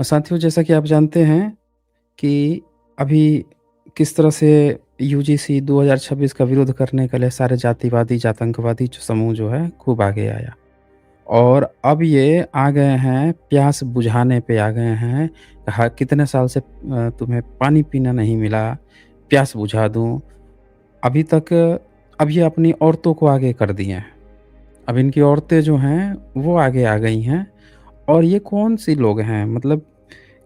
साथियों, जैसा कि आप जानते हैं कि अभी किस तरह से यूजीसी 2026 का विरोध करने के लिए सारे जातिवादी, जातंकवादी जो समूह जो है खूब आगे आया। और अब ये आ गए हैं, प्यास बुझाने पे आ गए हैं। कहा कितने साल से तुम्हें पानी पीना नहीं मिला, प्यास बुझा दूँ। अभी तक अब ये अपनी औरतों को आगे कर दिए हैं। अब इनकी औरतें जो हैं वो आगे आ गई हैं। और ये कौन-सी लोग हैं? मतलब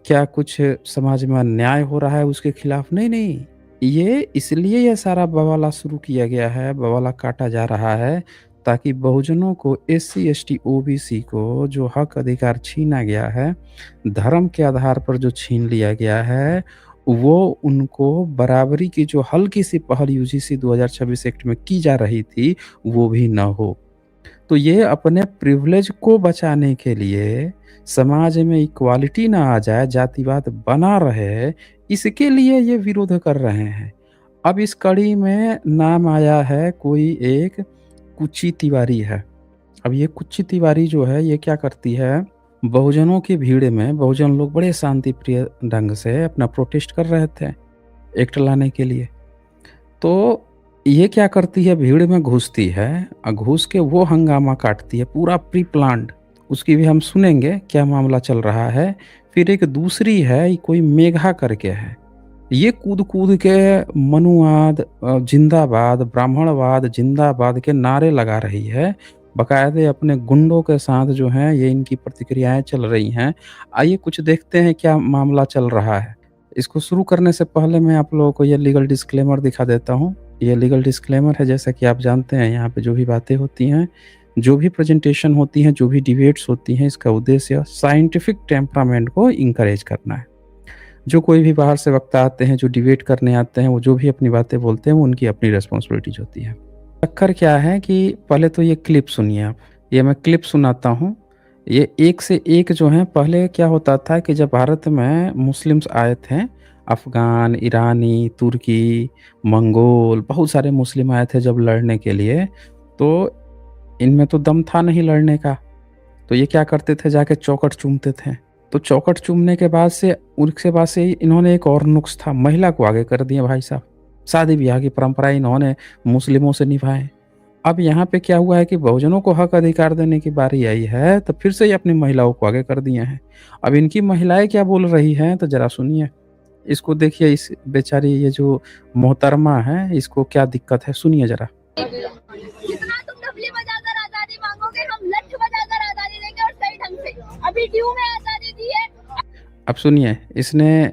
क्या कुछ समाज में अन्याय हो रहा है उसके खिलाफ? नहीं, नहीं। ये इसलिए ये सारा बवाला शुरू किया गया है, बवाला काटा जा रहा है, ताकि बहुजनों को, एससी, एसटी, ओबीसी को जो हक अधिकार छीना गया है, धर्म के आधार पर जो छीन लिया गया है, वो उनको बराबरी की जो हल्की-सी पहल यूजीसी 2026 एक्ट में की जा रही थी, वो भी ना हो। तो ये अपने प्रिविलेज को बचाने के लिए, समाज में इक्वालिटी ना आ जाए, जातिवाद बना रहे, इसके लिए ये विरोध कर रहे हैं। अब इस कड़ी में नाम आया है, कोई एक कुची तिवारी है। अब ये कुची तिवारी जो है, ये क्या करती है, बहुजनों की भीड़ में बहुजन लोग बड़े शांति प्रिय ढंग से अपना प्रोटेस्ट कर रहे थे, एक्ट लाने के लिए। तो ये क्या करती है, भीड़ में घुसती है और घुस के वो हंगामा काटती है, पूरा प्री प्लान्ड। उसकी भी हम सुनेंगे क्या मामला चल रहा है। फिर एक दूसरी है, ये कोई मेघा करके है। ये कूद-कूद के मनुवाद, जिंदाबाद, ब्राह्मणवाद जिंदाबाद के नारे लगा रही है। बाकायदे अपने गुंडों के साथ जो है ये इनकी प्रतिक्रियाएँ चल रही हैं। आइए कुछ देखते हैं क्या मामला चल रहा है। इसको शुरू करने से पहले मैं आप लोगों को ये लीगल डिस्क्लेमर दिखा देता हूँ। ये लीगल डिस्क्लेमर है, जैसा कि आप जानते हैं यहाँ पे जो भी बातें होती हैं, जो भी प्रेज़ेंटेशन होती हैं, जो भी डिबेट्स होती हैं, इसका उद्देश्य साइंटिफिक टेम्परामेंट को एनकरेज करना है। जो कोई भी बाहर से वक्ता आते हैं, जो डिबेट करने आते हैं, वो जो भी अपनी बातें बोलते हैं, वो उनकी अपनी रिस्पॉन्सिबिलिटीज़ होती है। चक्कर क्या है कि पहले तो ये क्लिप सुनिए आप। ये मैं क्लिप सुनाता हूँ। ये एक से एक जो है, पहले क्या होता था कि जब भारत में मुस्लिम्स आए थे, अफ़गान, ईरानी, तुर्की, मंगोल, बहुत सारे मुस्लिम आए थे जब लड़ने के लिए, तो इनमें तो दम था नहीं लड़ने का। तो ये क्या करते थे, जाके चौखट चूमते थे। तो चौखट चूमने के बाद से, उसके बाद से इन्होंने एक और नुक्स था, महिला को आगे कर दिया भाई साहब। शादी-ब्याह की परंपरा इन्होंने मुस्लिमों से निभाए। अब यहाँ पे क्या हुआ है कि बहुजनों को हक अधिकार देने की बारी आई है, तो फिर से ये अपनी महिलाओं को आगे कर दिए हैं। अब इनकी महिलाएँ क्या बोल रही हैं, तो ज़रा सुनिए। इसको देखिए, इस बेचारी ये जो मोहतरमा है, इसको क्या दिक्कत है, सुनिए ज़रा। कितना तुम तबली बजाकर आजादी मांगोगे, हम लठ बजाकर आजादी देंगे और सही ढंग से। अभी ड्यू में आजादी दी है। अब सुनिए, इसने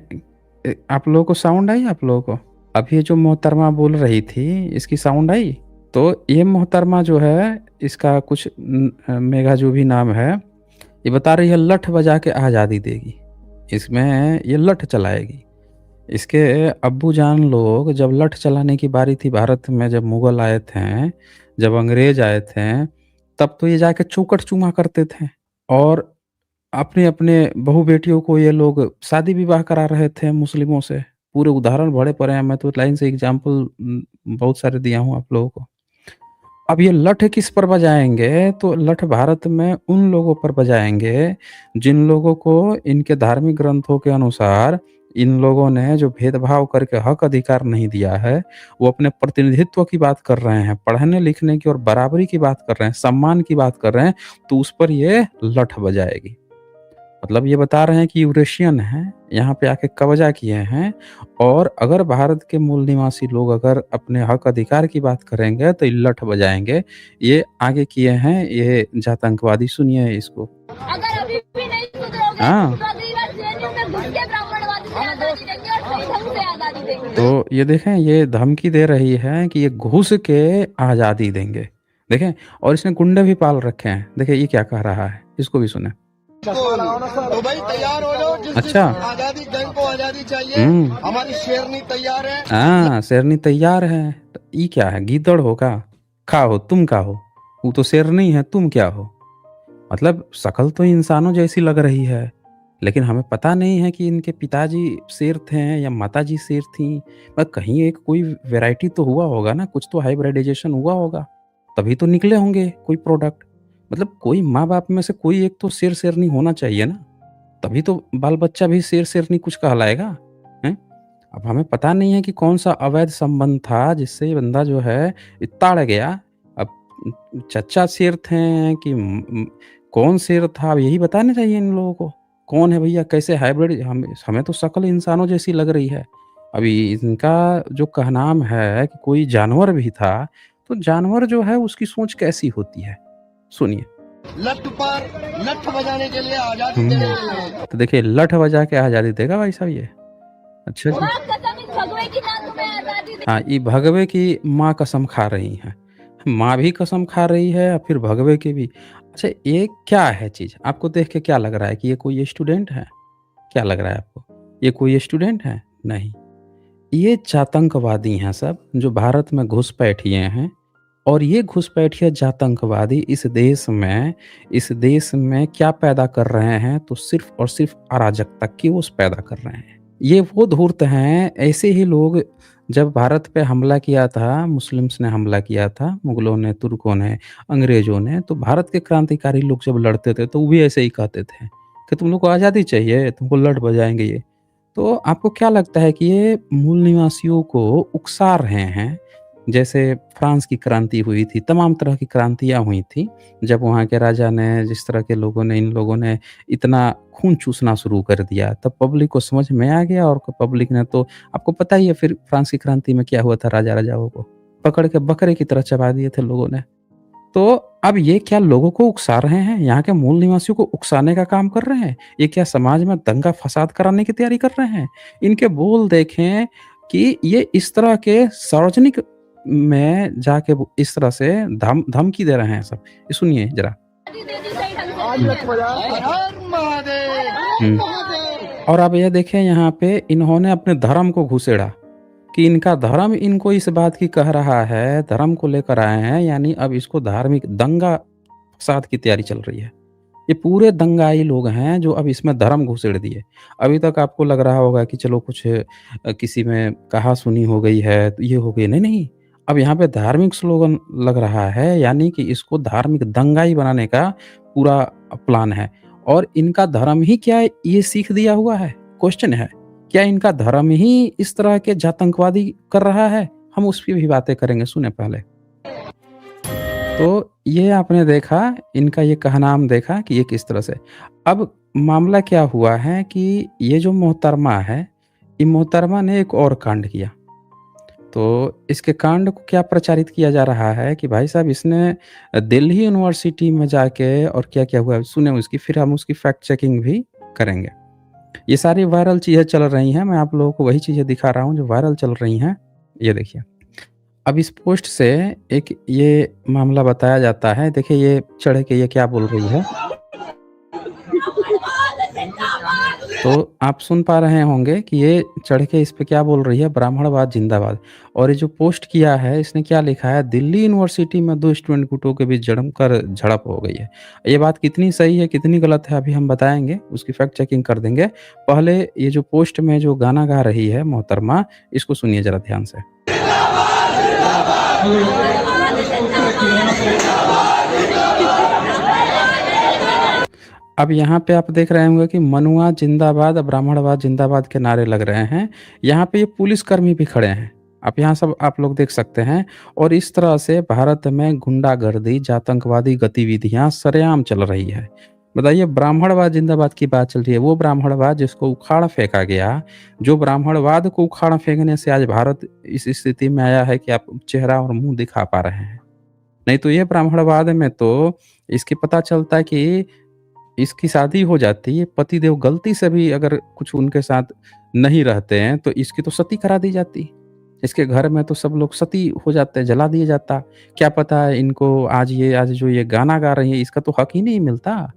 आप लोगों को साउंड आई आप लोगों को? अब ये जो मोहतरमा बोल रही थी, इसकी साउंड आई? तो ये मोहतरमा जो है, इसका कुछ मेघा जो भी नाम है, ये बता रही है लठ बजा के आज़ादी देगी। इसमें ये लठ चलाएगी। इसके अब्बूजान लोग जब लठ चलाने की बारी थी भारत में, जब मुगल आए थे, जब अंग्रेज आए थे, तब तो ये जाके चौखट चूमा करते थे। और अपने-अपने बहू-बेटियों को ये लोग शादी-विवाह करा रहे थे मुस्लिमों से। पूरे उदाहरण भरे पड़े हैं, मैं तो लाइन से एग्ज़ाम्पल बहुत सारे दिया हूँ आप लोगों को। अब ये लठ किस पर बजाएँगे, तो लठ भारत में उन लोगों पर बजाएँगे, जिन लोगों को इनके धार्मिक ग्रंथों के अनुसार इन लोगों ने जो भेदभाव करके हक अधिकार नहीं दिया है, वो अपने प्रतिनिधित्व की बात कर रहे हैं, पढ़ने-लिखने की और बराबरी की बात कर रहे हैं, सम्मान की बात कर रहे हैं, तो उस पर ये लठ बजाएगी। मतलब ये बता रहे हैं कि यूरेशियन हैं, यहाँ पे आके कब्ज़ा किए हैं, और अगर भारत के मूल निवासी लोग अगर अपने हक अधिकार की बात करेंगे तो ये लठ बजाएँगे। ये आगे किए हैं ये जातंकवादी, सुनिए इसको। अगर अभी भी नहीं सुधरोगे हाँ, तो अगली बार जेएनयू में घुस के ब्राह्मणवादी से आजादी देंगे और सही ढंग से आजादी देंगे। तो ये देखें, ये धमकी दे रही है कि ये घुस के आज़ादी देंगे। देखें, और इसने गुंडे भी पाल रखे हैं। देखिए ये क्या कह रहा है, इसको भी सुनें। तो भाई तैयार हो जाओ, जिस अच्छा। आजादी जंग को आजादी चाहिए। हमारी शेरनी तैयार है। हाँ, शेरनी तैयार है। तो ये क्या है, गीदड़ हो का? हो, तुम का हो? वो तो शेरनी है, तुम क्या हो? मतलब शक्ल तो इंसानों जैसी लग रही है, लेकिन हमें पता नहीं है कि इनके पिताजी शेर थे या माताजी शेर थीं। पर कहीं एक कोई वैरायटी तो हुआ होगा ना, कुछ तो हाइब्रिडाइजेशन हुआ होगा, तभी तो निकले होंगे कोई प्रोडक्ट। मतलब कोई माँ-बाप में से कोई एक तो शेर-शेरनी होना चाहिए ना। तभी तो बाल-बच्चा भी शेर-शेरनी कुछ कहलाएगा, हैं? अब हमें पता नहीं है कि कौन-सा अवैध संबंध था जिससे ये बंदा जो है इतना अड़ गया। अब चच्चा शेर थे कि कौन शेर था, अब यही बताना चाहिए इन लोगों को। कौन है भैया, कैसे हाइब्रिड, हमें तो शक्ल इंसानों जैसी लग रही है। अभी इनका जो कहनाम है कि कोई जानवर भी था, तो जानवर जो है उसकी सोच कैसी होती है? सुनिए। लठ पर लठ बजाने के लिए आजादी देने के लिए। तो देखिए लठ बजा के आज़ादी देगा भाई साहब ये। अच्छा जी। माँ कसम इस भगवे की ना तुम्हें आजादी दे। हाँ, ये भगवे की माँ कसम खा रही हैं। माँ भी कसम खा रही है और फिर भगवे की भी। अच्छा, ये क्या है चीज़? आपको देख के क्या लग रहा है कि ये कोई स्टूडेंट है? क्या लग रहा है आपको? ये कोई स्टूडेंट है? नहीं। ये जातंकवादी हैं सब, जो भारत में घुसपैठिए हैं। और ये घुसपैठिए जातंकवादी इस देश में क्या पैदा कर रहे हैं, तो सिर्फ़ और सिर्फ़ अराजकता की ओस पैदा कर रहे हैं। ये वो धूर्त हैं, ऐसे ही लोग जब भारत पे हमला किया था, मुस्लिम्स ने हमला किया था, मुगलों ने, तुर्कों ने, अंग्रेज़ों ने, तो भारत के क्रांतिकारी लोग जब लड़ते थे, तो वो भी ऐसे ही कहते थे कि तुम लोग को आज़ादी चाहिए, तुमको लठ बजाएँगे ये। तो आपको क्या लगता है कि ये मूल निवासियों को उकसा रहे हैं? जैसे फ्रांस की क्रांति हुई थी, तमाम तरह की क्रांतियाँ हुई थी, जब वहाँ के राजा ने, जिस तरह के लोगों ने, इन लोगों ने इतना खून चूसना शुरू कर दिया, तब पब्लिक को समझ में आ गया और पब्लिक ने तो आपको पता ही है फिर फ्रांस की क्रांति में क्या हुआ था राजा-राजाओं को, पकड़ के बकरे की तरह चबा दिए थे लोगों ने। तो अब ये क्या लोगों को उकसा रहे हैं? यहाँ के मूल निवासियों को उकसाने का काम कर रहे हैं? ये क्या समाज में दंगा-फ़साद कराने की तैयारी कर रहे हैं? इनके बोल देखें कि ये इस तरह के सार्वजनिक में जाके वो इस तरह से धमकी दे रहे हैं सब। ये सुनिए ज़रा। आजादी दे दी सही ढंग से आज तुमने। लठ बजा। हर हर महादेव। हुँ। महादेव। और अब ये देखें यहाँ पे इन्होंने अपने धर्म को घुसेड़ा कि इनका धर्म इनको इस बात की कह रहा है, धर्म को लेकर आए हैं, यानी अब इसको धार्मिक दंगा-फ़साद की तैयारी चल रही है। ये पूरे दंगाई लोग हैं जो अब इसमें धर्म घुसेड़ दिए। अभी तक आपको लग रहा होगा कि चलो कुछ किसी में कहा-सुनी हो गई है, तो ये हो गई, नहीं, नहीं। अब यहाँ पे धार्मिक स्लोगन लग रहा है, यानी कि इसको धार्मिक दंगाई बनाने का पूरा प्लान है। और इनका धर्म ही क्या ये सीख दिया हुआ है? क्वेश्चन है। क्या इनका धर्म ही इस तरह के जातंकवादी कर रहा है? हम उस पे भी बातें करेंगे, सुने पहले। तो ये आपने देखा, इनका ये कहनाम देखा कि ये किस तरह से। अब मामला क्या हुआ है कि ये जो मोहतरमा है, ये मोहतरमा ने एक और कांड किया। तो इसके कांड को क्या प्रचारित किया जा रहा है कि भाई साहब इसने दिल्ली यूनिवर्सिटी में जाके और क्या-क्या हुआ, सुने उसकी, फिर हम उसकी फैक्ट चेकिंग भी करेंगे। ये सारी वायरल चीज़ें चल रही हैं, मैं आप लोगों को वही चीज़ें दिखा रहा हूँ जो वायरल चल रही हैं। ये देखिए। अब इस पोस्ट से एक ये मामला बताया जाता है, देखिए ये चढ़ के ये क्या बोल रही है। तो आप सुन पा रहे होंगे कि ये चढ़ के इस पे क्या बोल रही है, ब्राह्मणवाद जिंदाबाद। और ये जो पोस्ट किया है, इसने क्या लिखा है, दिल्ली यूनिवर्सिटी में 2 स्टूडेंट गुटों के बीच जमकर झड़प हो गई है। ये बात कितनी सही है, कितनी गलत है, अभी हम बताएँगे, उसकी फैक्ट चेकिंग कर देंगे। पहले ये जो पोस्ट में जो गाना गा रही है मोहतरमा, इसको सुनिए ज़रा ध्यान से। अब यहाँ पे आप देख रहे होंगे कि मनुवाद जिंदाबाद, ब्राह्मणवाद जिंदाबाद के नारे लग रहे हैं। यहाँ पे ये पुलिसकर्मी भी खड़े हैं। आप यहाँ सब आप लोग देख सकते हैं। और इस तरह से भारत में गुंडागर्दी, जातंकवादी गतिविधियाँ सरेआम चल रही है। बताइए, ब्राह्मणवाद जिंदाबाद की बात चल रही है, वो ब्राह्मणवाद जिसको उखाड़ फेंका गया, जो ब्राह्मणवाद को उखाड़ फेंकने से आज भारत इस स्थिति में आया है कि आप चेहरा और मुँह दिखा पा रहे हैं। नहीं तो ये ब्राह्मणवाद में तो इसकी पता चलता है कि इसकी शादी हो जाती है, पतिदेव गलती से भी अगर कुछ उनके साथ नहीं रहते हैं, तो इसकी तो सती करा दी जाती। इसके घर में तो सब लोग सती हो जाते, जला दिया जाता। क्या पता है इनको आज जो ये गाना गा रही है, इसका तो हक ही नहीं मिलता।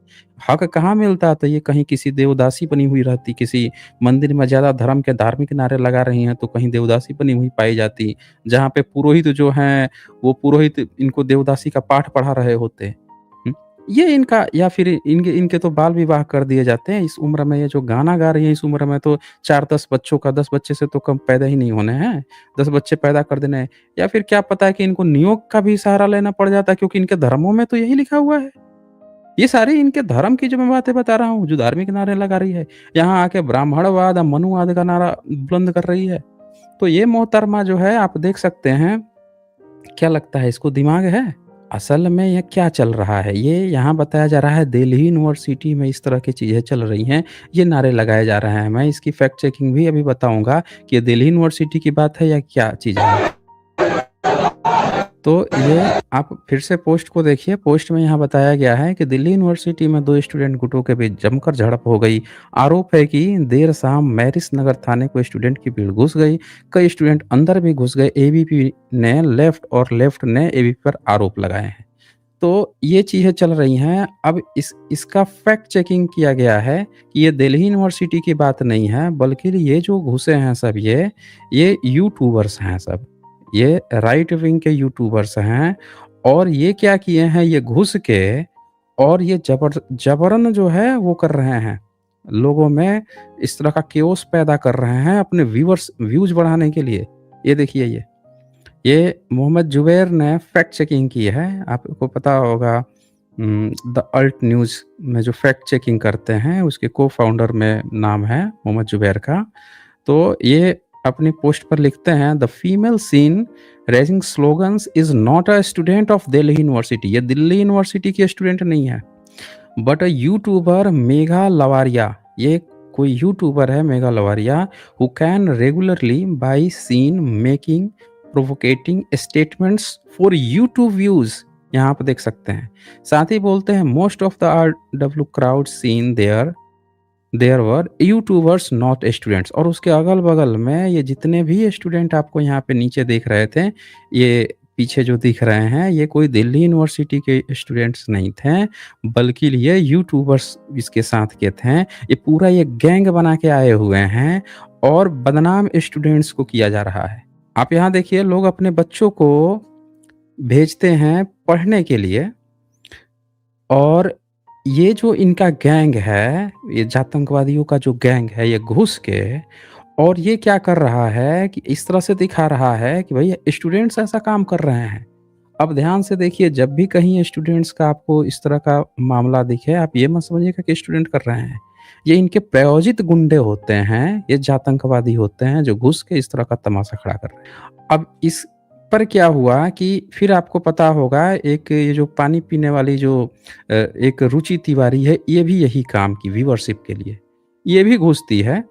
हक कहाँ मिलता? तो ये कहीं किसी देवदासी बनी हुई रहती, किसी मंदिर में ज़्यादा धर्म के धार्मिक नारे लगा रही हैं, तो कहीं देवदासी बनी हुई पाई जाती। जहाँ पे पुरोहित जो हैं, वो पुरोहित इनको देवदासी का पाठ पढ़ा रहे होते। हुँ? ये इनका, या फिर इनके इनके तो बाल विवाह कर दिए जाते हैं। इस उम्र में ये जो गाना गा रही है, इस उम्र में तो 4-10 बच्चों का, 10 बच्चे से तो कम पैदा ही नहीं होने हैं। 10 बच्चे पैदा कर देने हैं। या फिर क्या पता है कि इनको नियोग का भी सहारा लेना पड़ जाता है, क्योंकि इनके धर्मों में तो यही लिखा हुआ है। ये सारी इनके धर्म की जो मैं बातें बता रहा हूँ, जो धार्मिक नारे लगा रही है। यहाँ आके ब्राह्मणवाद और मनुवाद का नारा बुलंद कर रही है। तो ये मोहतरमा जो है आप देख सकते हैं, क्या लगता है इसको दिमाग है? असल में ये क्या चल रहा है? ये यहाँ बताया जा रहा है दिल्ली यूनिवर्सिटी में इस तरह की चीज़ें चल रही हैं, ये नारे लगाए जा रहे हैं। मैं इसकी फैक्ट चेकिंग भी अभी बताऊँगा कि ये दिल्ली यूनिवर्सिटी की बात है या क्या चीज़ है। तो ये आप फिर से पोस्ट को देखिए, पोस्ट में यहाँ बताया गया है कि दिल्ली यूनिवर्सिटी में 2 स्टूडेंट गुटों के बीच जमकर झड़प हो गई। आरोप है कि देर शाम मैरिस नगर थाने को स्टूडेंट की भीड़ घुस गई। कई स्टूडेंट अंदर भी घुस गए। एबीपी ने लेफ्ट ने एबीपी पर आरोप लगाए हैं। तो ये चीज़ें चल रही हैं। अब इसका फैक्ट चेकिंग किया गया है कि ये दिल्ली यूनिवर्सिटी की बात नहीं है, बल्कि ये जो घुसे हैं सब ये यूट्यूबर्स हैं सब। ये राइट विंग के यूट्यूबर्स हैं और ये क्या किए हैं, ये घुस के और ये जबरन जो है वो कर रहे हैं। लोगों में इस तरह का केओस पैदा कर रहे हैं अपने व्यूज़ बढ़ाने के लिए। ये देखिए ये मोहम्मद जुबैर ने फैक्ट चेकिंग की है। आपको पता होगा द अल्ट न्यूज़ में जो फैक्ट चेकिंग करते हैं उसके को-फाउंडर में नाम है मोहम्मद जुबैर का। तो ये अपनी पोस्ट पर लिखते हैं the female seen raising slogans is not a student of Delhi university. ये दिल्ली यूनिवर्सिटी की स्टूडेंट नहीं है, but a youtuber Megha Lavaria. ये कोई यूट्यूबर है Megha Lavaria who can regularly by seen making provocating statements for YouTube views. यहाँ आप देख सकते हैं। साथ ही बोलते हैं most of the RW crowd seen there were youtubers not students. और उसके अगल बगल में ये जितने भी स्टूडेंट आपको यहाँ पे नीचे देख रहे थे, ये पीछे जो दिख रहे हैं, ये कोई दिल्ली यूनिवर्सिटी के स्टूडेंट्स नहीं थे, बल्कि ये यूट्यूबर्स इसके साथ के थे। ये पूरा ये गैंग बना के आए हुए हैं और बदनाम स्टूडेंट्स को किया जा रहा है। आप यहाँ देखिए, लोग अपने बच्चों को भेजते हैं पढ़ने के लिए और ये जो इनका गैंग है, ये आतंकवादियों का जो गैंग है, ये घुस के और ये क्या कर रहा है कि इस तरह से दिखा रहा है कि भई स्टूडेंट्स ऐसा काम कर रहे हैं। अब ध्यान से देखिए, जब भी कहीं स्टूडेंट्स का आपको इस तरह का मामला दिखे, आप ये मत समझिएगा कि स्टूडेंट कर रहे हैं। ये इनके प्रायोजित गुंडे होते हैं, ये आतंकवादी होते हैं जो घुस के इस तरह का तमाशा खड़ा कर रहे हैं। अब इस पर क्या हुआ कि फिर आपको पता होगा, एक ये जो पानी पीने वाली जो एक रुचि तिवारी है, ये भी यही काम की व्यूअरशिप के लिए ये भी घुसती है।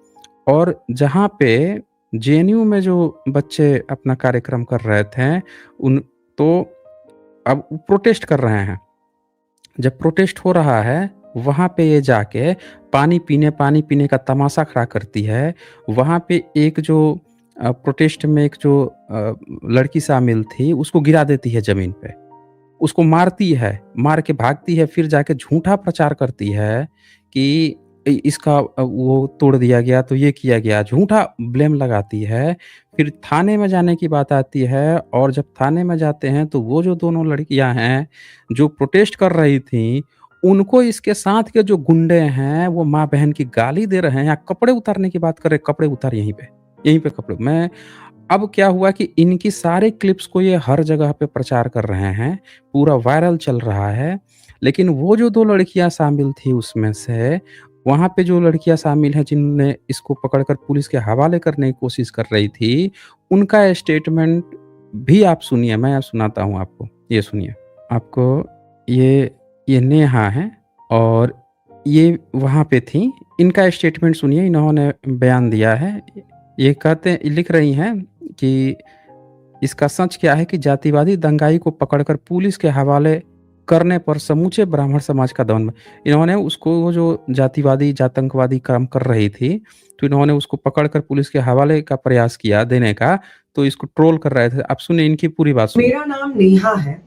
और जहाँ पे जेएनयू में जो बच्चे अपना कार्यक्रम कर रहे थे, उन तो अब प्रोटेस्ट कर रहे हैं। जब प्रोटेस्ट हो रहा है, वहाँ पे ये जाके पानी पीने का तमाशा खड़ा करती है। वहाँ पे एक जो प्रोटेस्ट में एक जो लड़की शामिल थी, उसको गिरा देती है ज़मीन पे। उसको मारती है, मार के भागती है, फिर जाके झूठा प्रचार करती है कि इसका वो तोड़ दिया गया, तो ये किया गया, झूठा ब्लेम लगाती है। फिर थाने में जाने की बात आती है और जब थाने में जाते हैं तो वो जो दोनों लड़कियां हैं जो प्रोटेस्ट कर रही थी, उनको इसके साथ के जो गुंडे हैं वो माँ बहन की गाली दे रहे हैं या कपड़े उतारने की बात कर रहे, कपड़े उतार यहीं पे कपड़े। मैं अब क्या हुआ कि इनकी सारे क्लिप्स को ये हर जगह पे प्रचार कर रहे हैं, पूरा वायरल चल रहा है। लेकिन वो जो 2 लड़कियाँ शामिल थी उसमें से, वहाँ पे जो लड़कियाँ शामिल हैं जिनने इसको पकड़कर पुलिस के हवाले करने की कोशिश कर रही थी, उनका स्टेटमेंट भी आप सुनिए, मैं सुनाता हूँ आपको। ये सुनिए, आपको ये नेहा है और ये वहाँ पे थी। इनका स्टेटमेंट सुनिए, इन्होंने बयान दिया है। ये लिख रही हैं कि इसका सच क्या है कि जातिवादी दंगाई को पकड़कर पुलिस के हवाले करने पर समूचे ब्राह्मण समाज का दमन। इन्होंने उसको, वो जो आतंकवादी काम कर रही थी, तो इन्होंने उसको पकड़कर पुलिस के हवाले का प्रयास किया देने का, तो इसको ट्रोल कर रहे थे। आप सुनिए इनकी पूरी बात सुनिए। मेरा नाम नेहा है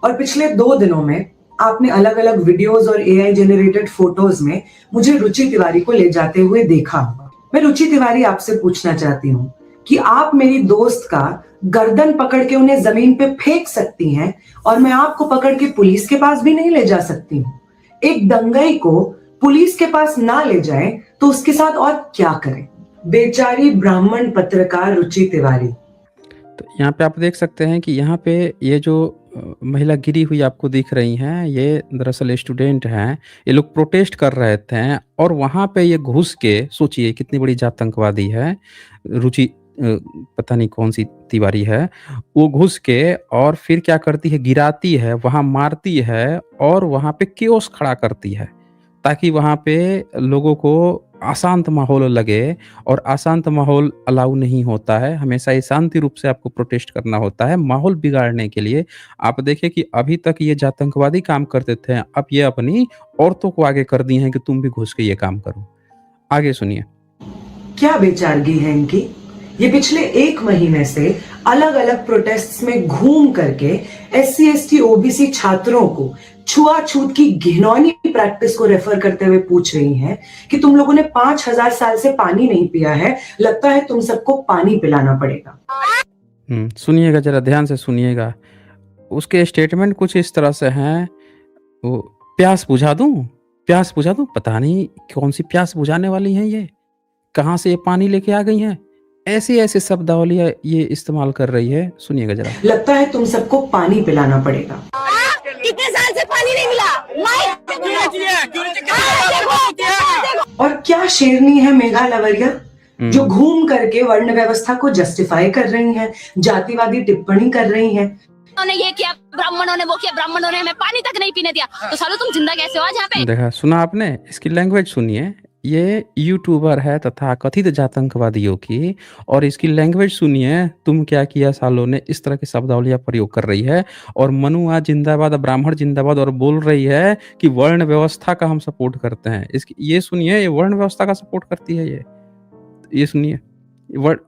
और पिछले 2 दिनों में आपने अलग अलग वीडियोस और AI जनरेटेड फोटोज में मुझे रुचि तिवारी को ले जाते हुए देखा होगा। मैं रुचि तिवारी आपसे पूछना चाहती हूँ कि आप मेरी दोस्त का गर्दन पकड़ के उन्हें जमीन पे फेंक सकती हैं और मैं आपको पकड़ के पुलिस के पास भी नहीं ले जा सकती हूँ। एक दंगाई को पुलिस के पास ना ले जाए तो उसके साथ और क्या करें? बेचारी ब्राह्मण पत्रकार रुचि तिवारी। तो यहाँ पे आप देख सकते हैं कि यहाँ पे ये जो महिला गिरी हुई आपको दिख रही हैं, ये दरअसल स्टूडेंट हैं। ये लोग प्रोटेस्ट कर रहे थे और वहाँ पे ये घुस के सोचिए कितनी बड़ी आतंकवादी है, रुचि पता नहीं कौन-सी तिवारी है, वो घुस के और फिर क्या करती है, गिराती है, वहाँ मारती है और वहाँ पे केओस खड़ा करती है, ताकि वहाँ पे लोगों को अशांत माहौल लगे और अशांत माहौल अलाउ नहीं होता है, हमेशा ही शांति रूप से आपको प्रोटेस्ट करना होता है, माहौल बिगाड़ने के लिए। आप देखिए कि अभी तक ये जो आतंकवादी काम करते थे, अब ये अपनी औरतों को आगे कर दी हैं कि तुम भी घुस के ये काम करो। आगे सुनिए। क्या बेचारगी है इनकी। ये पिछले 1 महीने से अलग अलग प्रोटेस्ट्स में घूम करके SC ST OBC छात्रों को छुआछूत की घिनौनी प्रैक्टिस को रेफर करते हुए पूछ रही हैं कि तुम लोगों ने 5000 साल से पानी नहीं पिया है, लगता है तुम सबको पानी पिलाना पड़ेगा। सुनिएगा, जरा ध्यान से सुनिएगा। उसके स्टेटमेंट कुछ इस तरह से हैं, वो प्यास बुझा दूं, प्यास बुझा दूं, पता नहीं कौन सी प्यास बुझाने वाली हैं ये, कहाँ से ये पानी लेके आ गई हैं, ऐसे शब्दावली ये इस्तेमाल कर रही है। सुनिएगा जरा। लगता है तुम सबको पानी पिलाना पड़ेगा। कितने साल से पानी नहीं मिला। और क्या शेरनी है मेघा लवरिया, जो घूम करके वर्ण व्यवस्था को जस्टिफाई कर रही हैं, जातिवादी टिप्पणी कर रही हैं। उन्होंने ये किया, ब्राह्मणों ने वो किया, ब्राह्मणों ने हमें पानी तक नहीं पीने दिया, तो सालो तुम जिंदा कैसे हो आज यहाँ पे। देखा, सुना आपने, इसकी लैंग्वेज सुनिए। ये यूट्यूबर है तथा कथित आतंकवादियों की, और इसकी लैंग्वेज सुनिए। तुम क्या किया सालों ने, इस तरह की शब्दावलियां प्रयोग कर रही है और मनुआ जिंदाबाद, ब्राह्मण जिंदाबाद, और बोल रही है कि वर्ण व्यवस्था का हम सपोर्ट करते हैं। इसकी ये सुनिए, ये वर्ण व्यवस्था का सपोर्ट करती है ये सुनिए।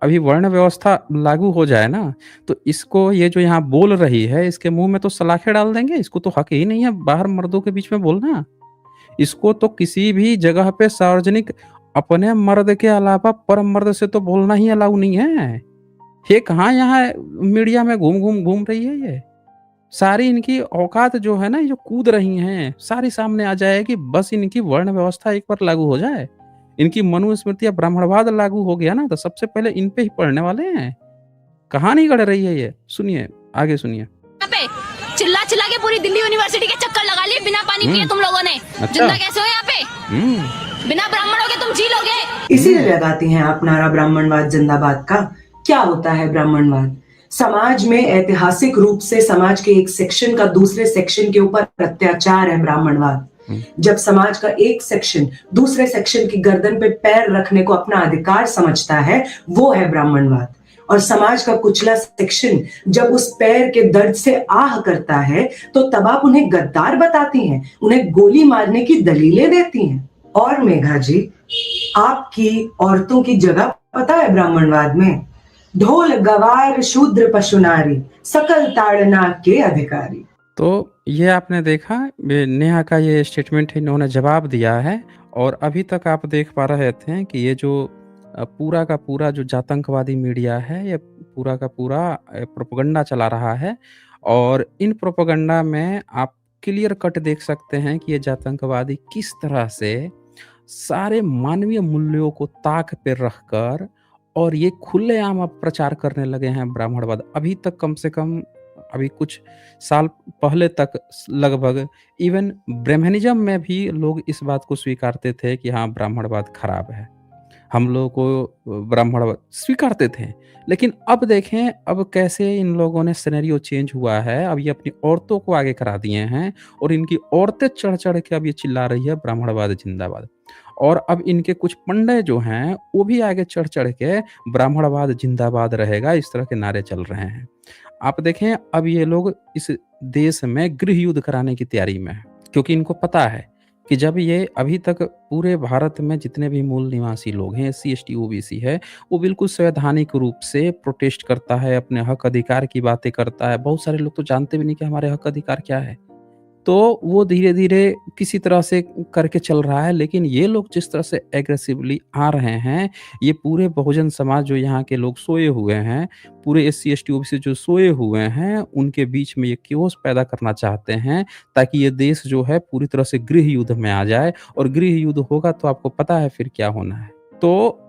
अभी वर्ण व्यवस्था लागू हो जाए ना, तो इसको, ये जो यहाँ बोल रही है, इसके मुंह में तो सलाखें डाल देंगे। इसको तो हक ही नहीं है बाहर मर्दों के बीच में बोलना। इसको तो किसी भी जगह पे सार्वजनिक अपने मर्द के अलावा परम मर्द से तो बोलना ही अलाउ नहीं है। ये कहाँ यहाँ मीडिया में घूम रही है ये। सारी इनकी औकात जो है ना, ये जो कूद रही हैं, सारी सामने आ जाएगी। बस इनकी वर्ण व्यवस्था एक बार लागू हो जाए, इनकी मनुस्मृति या ब्राह्मणवाद लागू हो गया ना, तो सबसे पहले इन पे ही पढ़ने वाले हैं। कहानी गढ़ रही है ये। सुनिए, आगे सुनिए। यहाँ पे चिल्ला चिल्ला के पूरी दिल्ली यूनिवर्सिटी के चक्कर लगा लिए, बिना पानी पिए तुम लोगों ने। अच्छा। जिंदा कैसे हो यहाँ पे, बिना ब्राह्मणों के तुम जी लोगे। इसीलिए लगाती हैं आप नारा ब्राह्मणवाद जिंदाबाद का। क्या होता है ब्राह्मणवाद? समाज में ऐतिहासिक रूप से समाज के एक सेक्शन का दूसरे सेक्शन के ऊपर अत्याचार है ब्राह्मणवाद। जब समाज का एक सेक्शन दूसरे सेक्शन की गर्दन पे पैर रखने को अपना अधिकार समझता है, वो है ब्राह्मणवाद। और समाज का कुचला सेक्शन जब उस पैर के दर्द से आह करता है, तो तब आप उन्हें गद्दार बताती हैं, उन्हें गोली मारने की दलीलें देती हैं। और मेघा जी, आपकी औरतों की जगह पता है ब्राह्मणवाद में? ढोल गवार शूद्र पशु नारी, सकल ताड़ना के अधिकारी। तो ये आपने देखा, नेहा का ये स्टेटमेंट इन्होंने जवाब दिया है। और अभी तक आप देख पा रहे थे कि ये जो पूरा का पूरा जो आतंकवादी मीडिया है, ये पूरा का पूरा प्रोपेगेंडा चला रहा है। और इन प्रोपेगेंडा में आप क्लियर कट देख सकते हैं कि ये आतंकवादी किस तरह से सारे मानवीय मूल्यों को ताक पे रखकर और ये खुलेआम अब प्रचार करने लगे हैं ब्राह्मणवाद। अभी तक कम से कम, अभी कुछ साल पहले तक लगभग इवन ब्राह्मणिज्म में भी लोग इस बात को स्वीकारते थे कि हाँ, ब्राह्मणवाद खराब है, हम लोगों को ब्राह्मणवाद स्वीकारते थे। लेकिन अब देखें, अब कैसे इन लोगों ने सिनेरियो चेंज हुआ है। अब ये अपनी औरतों को आगे करा दिए हैं और इनकी औरतें चढ़ चढ़ के अब ये चिल्ला रही है ब्राह्मणवाद जिंदाबाद। और अब इनके कुछ पंडे जो हैं, वो भी आगे चढ़ चढ़ के ब्राह्मणवाद जिंदाबाद रहेगा, इस तरह के नारे चल रहे हैं। आप देखें, अब ये लोग इस देश में गृह युद्ध कराने की तैयारी में है, क्योंकि इनको पता है कि जब ये अभी तक पूरे भारत में जितने भी मूल निवासी लोग हैं, SC ST OBC है, वो बिल्कुल संवैधानिक रूप से प्रोटेस्ट करता है, अपने हक अधिकार की बातें करता है। बहुत सारे लोग तो जानते भी नहीं कि हमारे हक अधिकार क्या है। तो वो धीरे धीरे किसी तरह से करके चल रहा है। लेकिन ये लोग जिस तरह से एग्रेसिवली आ रहे हैं, ये पूरे बहुजन समाज जो यहाँ के लोग सोए हुए हैं, पूरे SC ST OBC जो सोए हुए हैं, उनके बीच में ये क्योस पैदा करना चाहते हैं, ताकि ये देश जो है पूरी तरह से गृह युद्ध में आ जाए। और गृह युद्ध होगा तो आपको पता है फिर क्या होना है। तो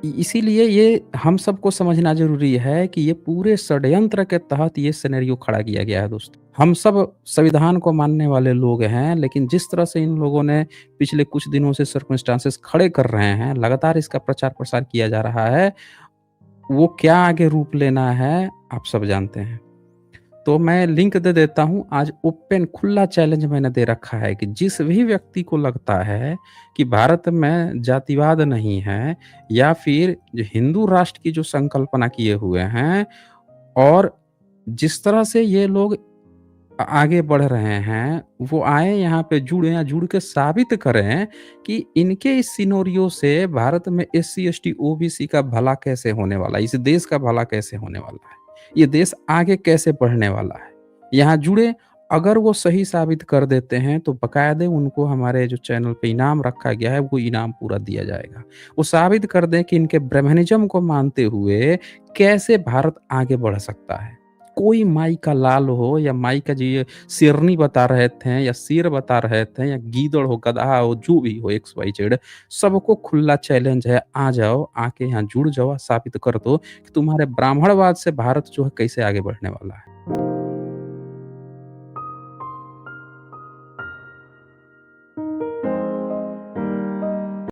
इसीलिए ये हम सबको समझना जरूरी है कि ये पूरे षड्यंत्र के तहत ये सिनेरियो खड़ा किया गया है दोस्तों। हम सब संविधान को मानने वाले लोग हैं, लेकिन जिस तरह से इन लोगों ने पिछले कुछ दिनों से सर्कमस्टेंसेस खड़े कर रहे हैं, लगातार इसका प्रचार-प्रसार किया जा रहा है, वो क्या आगे रूप लेना है, आप सब जानते हैं। तो मैं लिंक दे देता हूँ, आज ओपन खुला चैलेंज मैंने दे रखा है कि जिस भी व्यक्ति को लगता है कि भारत में जातिवाद नहीं है या फिर जो हिंदू राष्ट्र की जो संकल्पना किए हुए हैं और जिस तरह से ये लोग आगे बढ़ रहे हैं, वो आएँ यहाँ पे जुड़ें या जुड़ के साबित करें कि इनके इस सिनेरियो से भारत में एससी, एसटी, ओबीसी का भला कैसे होने वाला है, इस देश का भला कैसे होने वाला है, ये देश आगे कैसे बढ़ने वाला है। यहाँ जुड़े, अगर वो सही साबित कर देते हैं तो बाकायदे उनको हमारे जो चैनल पे इनाम रखा गया है, वो इनाम पूरा दिया जाएगा। वो साबित कर दें कि इनके ब्राह्मणिज़्म को मानते हुए कैसे भारत आगे बढ़ सकता है। कोई माई का लाल हो या माई का जो ये शेरनी बता रहे थे या शेर बता रहे थे या गीदड़ हो, गधा हो, जो भी हो एक्स वाई जेड, सबको खुला चैलेंज है, आ जाओ, आके यहाँ जुड़ जाओ, साबित कर दो कि तुम्हारे ब्राह्मणवाद से भारत जो है कैसे आगे बढ़ने वाला है।